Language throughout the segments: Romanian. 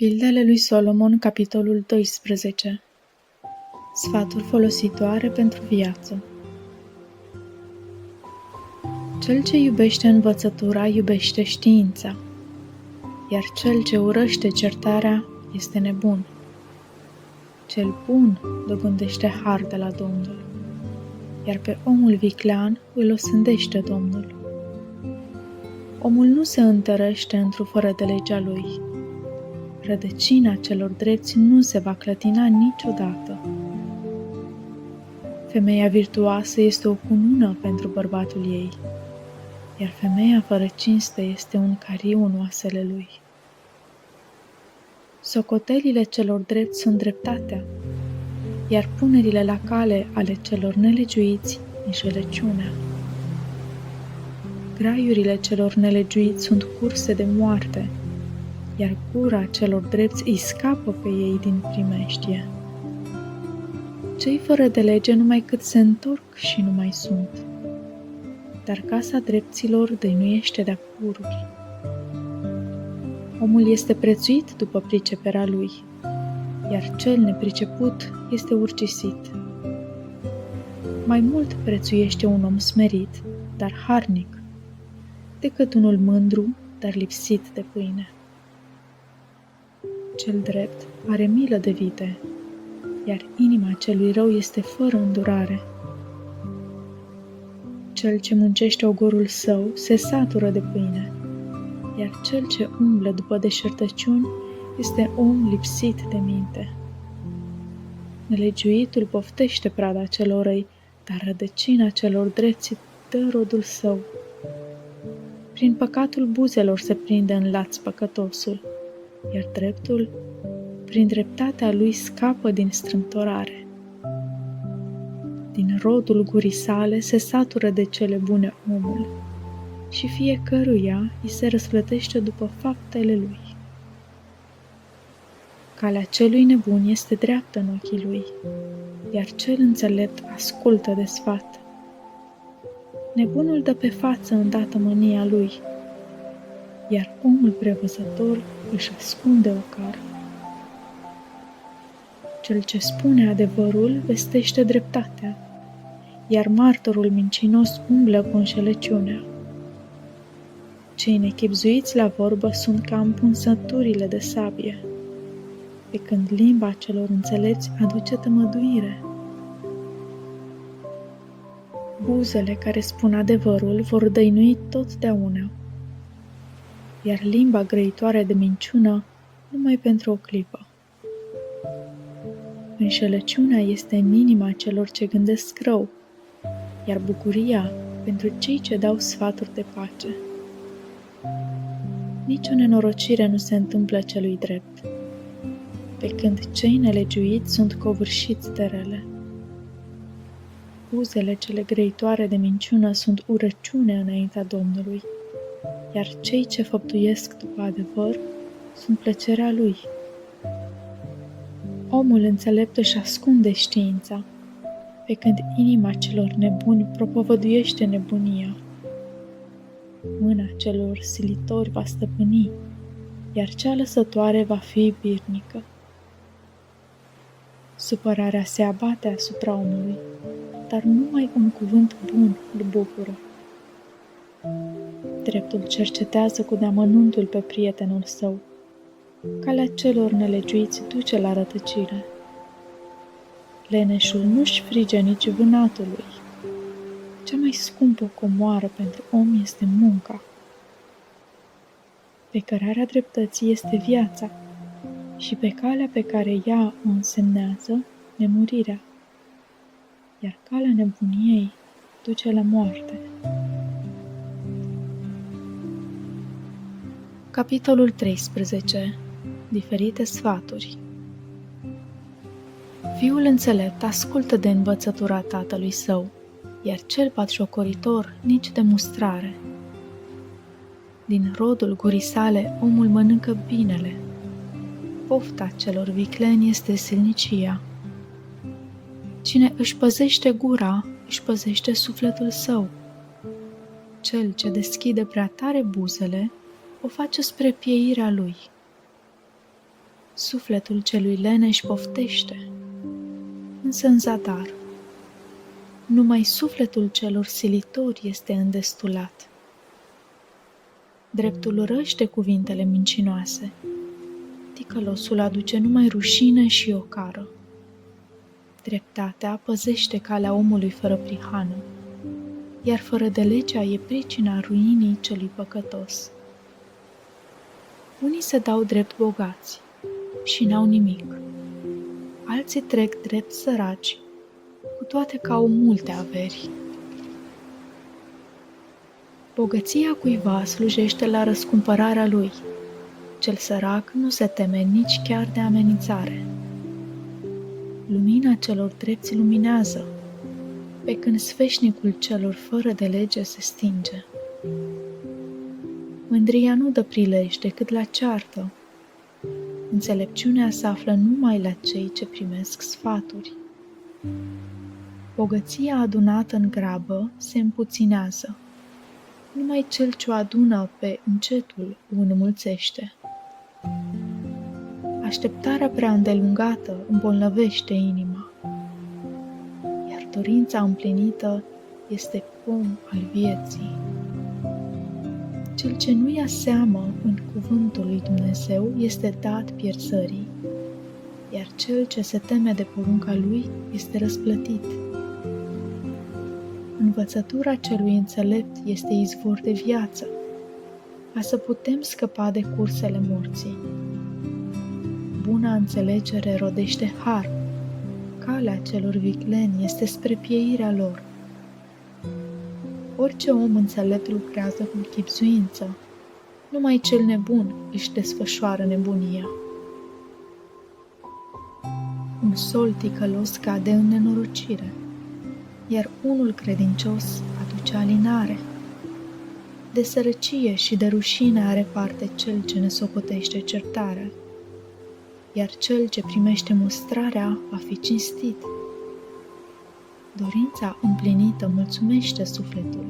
Pildele lui Solomon, capitolul 12. Sfaturi folositoare pentru viață. Cel ce iubește învățătura iubește știința, iar cel ce urăște certarea este nebun. Cel bun dobândește har de la Domnul, iar pe omul viclean îl osândește Domnul. Omul nu se întărește într-o fără de legea lui. Rădăcina celor drepți nu se va clătina niciodată. Femeia virtuoasă este o cunună pentru bărbatul ei, iar femeia fără cinste este un cariu în oasele lui. Socotelile celor drepți sunt dreptatea, iar punerile la cale ale celor nelegiuiți înșelăciunea. Graiurile celor nelegiuiți sunt curse de moarte, iar gura celor drepți îi scapă pe ei din primeștie. Cei fără de lege numai cât se întorc și nu mai sunt, dar casa drepților dăinuiește de-a pururi. Omul este prețuit după priceperea lui, iar cel nepriceput este urgisit. Mai mult prețuiește un om smerit, dar harnic, decât unul mândru, dar lipsit de pâine. Cel drept are milă de vite, iar inima celui rău este fără îndurare. Cel ce muncește ogorul său se satură de pâine, iar cel ce umblă după deșertăciuni este om lipsit de minte. Nelegiuitul poftește prada celor răi, dar rădăcina celor drepți dă rodul său. Prin păcatul buzelor se prinde în laț păcătosul, iar dreptul, prin dreptatea lui, scapă din strâmtorare. Din rodul gurii sale se satură de cele bune omul, și fiecăruia îi se răsplătește după faptele lui. Calea celui nebun este dreaptă în ochii lui, iar cel înțelept ascultă de sfat. Nebunul dă pe față îndată mânia lui, iar omul prevăzător își ascunde ocarul. Cel ce spune adevărul vestește dreptatea, iar martorul mincinos umblă cu înșelăciunea. Cei nechibzuiți la vorbă sunt ca împunsăturile de sabie, pe când limba celor înțelepți aduce tămăduire. Buzele care spun adevărul vor dăinui totdeauna, iar limba grăitoare de minciună numai pentru o clipă. Înșelăciunea este în inima celor ce gândesc rău, iar bucuria pentru cei ce dau sfaturi de pace. Nici o nenorocire nu se întâmplă celui drept, pe când cei nelegiuiți sunt covârșiți de rele. Buzele cele grăitoare de minciună sunt urăciune înaintea Domnului, iar cei ce făptuiesc după adevăr sunt plăcerea lui. Omul înțelept își ascunde știința, pe când inima celor nebuni propovăduiește nebunia. Mâna celor silitori va stăpâni, iar cea lăsătoare va fi birnică. Supărarea se abate asupra omului, dar numai un cuvânt bun îl bucură. Dreptul cercetează cu deamănuntul pe prietenul său. Calea celor nelegiuiți duce la rătăcire. Leneșul nu-și frige nici vânatului. Cea mai scumpă comoară pentru om este munca. Pe cărarea dreptății este viața și pe calea pe care ea o însemnează nemurirea, iar calea nebuniei duce la moarte. Capitolul 13. Diferite sfaturi. Fiul înțelept ascultă de învățătura tatălui său, iar cel batjocoritor nici de mustrare. Din rodul gurii sale omul mănâncă binele. Pofta celor vicleni este silnicia. Cine își păzește gura, își păzește sufletul său. Cel ce deschide prea tare buzele, o face spre pieirea lui. Sufletul celui leneș poftește, însă în zadar. Numai sufletul celor silitori este îndestulat. Dreptul urăște cuvintele mincinoase, ticălosul aduce numai rușine și ocară. Dreptatea păzește calea omului fără prihană, iar fără de legea e pricina ruinii celui păcătos. Unii se dau drept bogați și n-au nimic, alții trec drept săraci, cu toate că au multe averi. Bogăția cuiva slujește la răscumpărarea lui, cel sărac nu se teme nici chiar de amenințare. Lumina celor drepți luminează, pe când sfeșnicul celor fără de lege se stinge. Mândria nu dă prilej decât la ceartă. Înțelepciunea se află numai la cei ce primesc sfaturi. Bogăția adunată în grabă se împuținează. Numai cel ce o adună pe încetul o înmulțește. Așteptarea prea îndelungată îmbolnăvește inima, iar dorința împlinită este pom al vieții. Cel ce nu ia seamă în cuvântul lui Dumnezeu este dat pierzării, iar cel ce se teme de porunca lui este răsplătit. Învățătura celui înțelept este izvor de viață, ca să putem scăpa de cursele morții. Buna înțelegere rodește har, calea celor vicleni este spre pieirea lor. Orice om înțelept lucrează cu chibzuință, numai cel nebun își desfășoară nebunia. Un sol ticălos cade în nenorocire, iar unul credincios aduce alinare. De sărăcie și de rușine are parte cel ce ne socotește certarea, iar cel ce primește mustrarea va fi cinstit. Dorința împlinită mulțumește sufletul,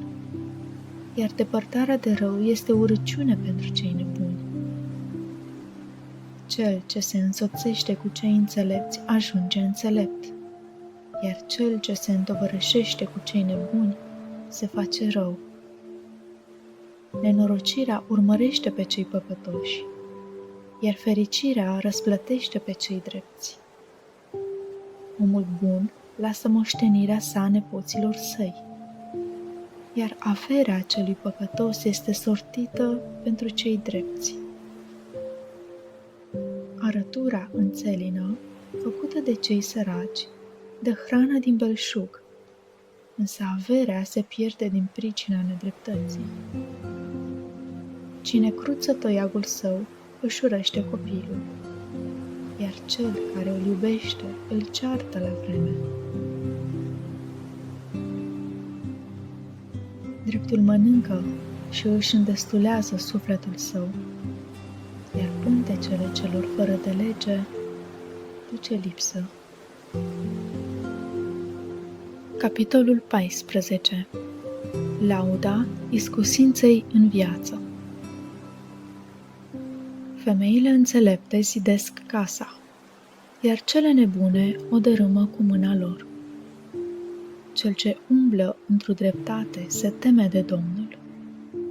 iar depărtarea de rău este urăciune pentru cei nebuni. Cel ce se însoțește cu cei înțelepți ajunge înțelept, iar cel ce se întovărășește cu cei nebuni se face rău. Nenorocirea urmărește pe cei păcătoși, iar fericirea răsplătește pe cei drepți. Omul bun lasă moștenirea sa nepoților săi, iar averea celui păcătos este sortită pentru cei drepți. Arătura înțelină, făcută de cei săraci, dă hrană din belșug, însă averea se pierde din pricina nedreptății. Cine cruță toiagul său, își urăște copilul, iar cel care îl iubește îl ceartă la vreme. Dreptul mănâncă și își îndestulează sufletul său, iar pântecele celor fără de lege duce lipsă. Capitolul 14. Lauda iscusinței în viață. Femeile înțelepte zidesc casa, iar cele nebune o dărâmă cu mâna lor. Cel ce umblă într-o dreptate se teme de Domnul,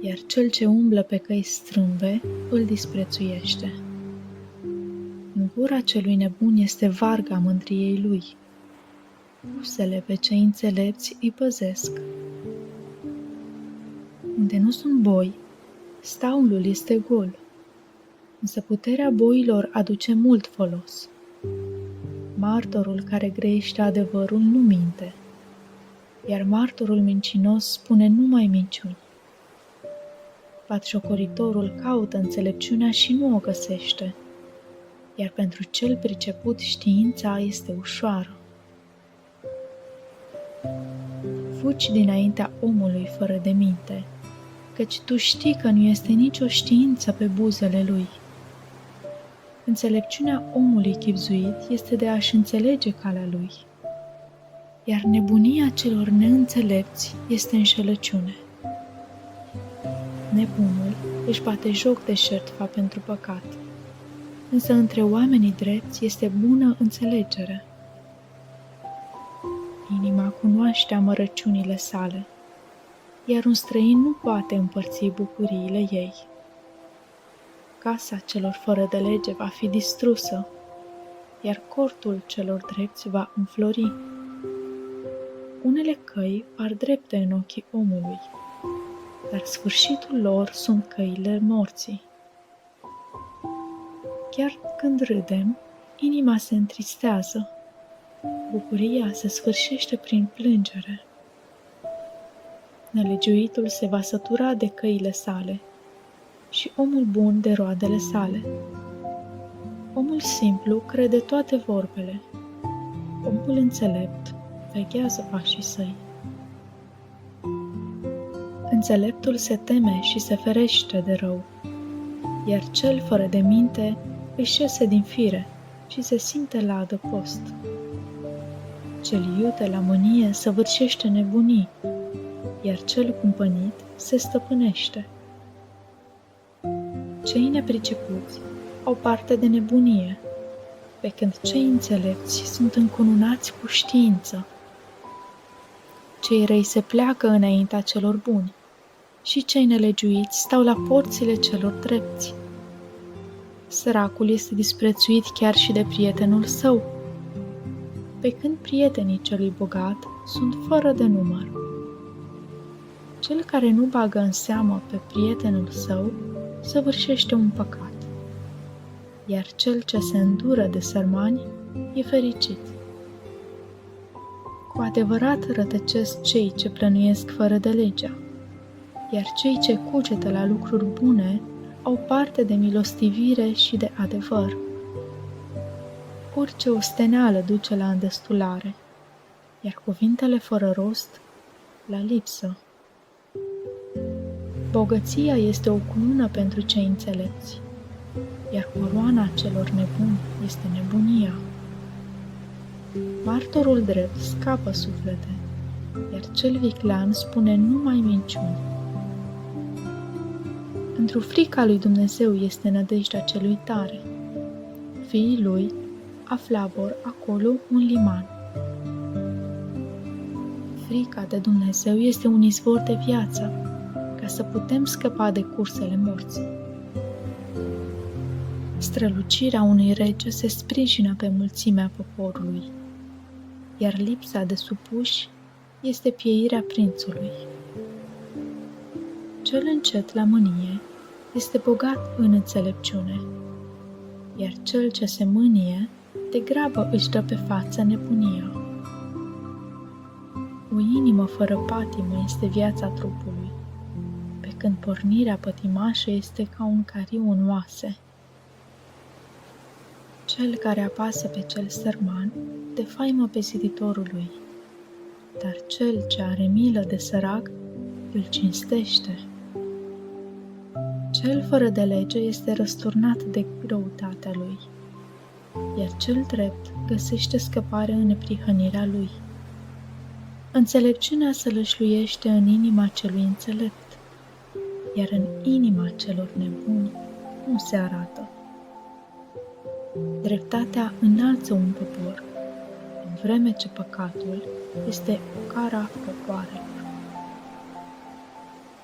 iar cel ce umblă pe căi strâmbe îl disprețuiește. În gura celui nebun este varga mândriei lui. Usele pe cei înțelepți îi păzesc. Unde nu sunt boi, staulul este gol, însă puterea boilor aduce mult folos. Martorul care grăiește adevărul nu minte, iar martorul mincinos spune numai minciuni. Batjocoritorul caută înțelepciunea și nu o găsește, iar pentru cel priceput știința este ușoară. Fugi dinaintea omului fără de minte, căci tu știi că nu este nicio știință pe buzele lui. Înțelepciunea omului chibzuit este de a-și înțelege calea lui, iar nebunia celor neînțelepți este înșelăciune. Nebunul își bate joc de șertfa pentru păcat, însă între oamenii drepți este bună înțelegere. Inima cunoaște amărăciunile sale, iar un străin nu poate împărți bucuriile ei. Casa celor fără de lege va fi distrusă, iar cortul celor drepți va înflori. Unele căi par drepte în ochii omului, dar sfârșitul lor sunt căile morții. Chiar când râdem, inima se întristează. Bucuria se sfârșește prin plângere. Nelegiuitul se va sătura de căile sale și omul bun de roadele sale. Omul simplu crede toate vorbele. Omul înțelept veghează pașii săi. Înțeleptul se teme și se ferește de rău, iar cel fără de minte își iese din fire și se simte la adăpost. Cel iute la mânie săvârșește nebunii, iar cel cumpănit se stăpânește. Cei nepricepuți au parte de nebunie, pe când cei înțelepți sunt încununați cu știință. Cei răi se pleacă înaintea celor buni și cei nelegiuiți stau la porțile celor drepți. Săracul este disprețuit chiar și de prietenul său, pe când prietenii celui bogat sunt fără de număr. Cel care nu bagă în seamă pe prietenul său săvârșește un păcat, iar cel ce se îndură de sărmani e fericit. Cu adevărat rătăcesc cei ce plănuiesc fără de legea, iar cei ce cugetă la lucruri bune au parte de milostivire și de adevăr. Orice osteneală duce la îndestulare, iar cuvintele fără rost la lipsă. Bogăția este o cunună pentru cei înțelepți, iar coroana celor nebuni este nebunia. Martorul drept scapă suflete, iar cel viclean spune numai minciuni. Într-o frica lui Dumnezeu este nădejdea celui tare. Fiii lui afla vor acolo un liman. Frica de Dumnezeu este un izvor de viață, ca să putem scăpa de cursele morții. Strălucirea unui rege se sprijină pe mulțimea poporului, iar lipsa de supuși este pieirea prințului. Cel încet la mânie este bogat în înțelepciune, iar cel ce se mânie degrabă își dă pe față nebunia. O inimă fără patimă este viața trupului, pe când pornirea pătimașă este ca un cariu în oase. Cel care apasă pe cel sărman defaimă pe ziditorul lui, dar cel ce are milă de sărac îl cinstește. Cel fără de lege este răsturnat de răutatea lui, iar cel drept găsește scăpare în neprihănirea lui. Înțelepciunea se lășluiește în inima celui înțelept, iar în inima celor nebuni nu se arată. Dreptatea înalță un popor, în vreme ce păcatul este ocara popoarelor.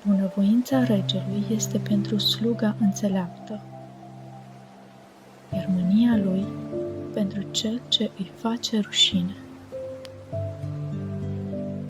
Bunăvoința regelui este pentru sluga înțeleaptă, iar mânia lui pentru cel ce îi face rușine.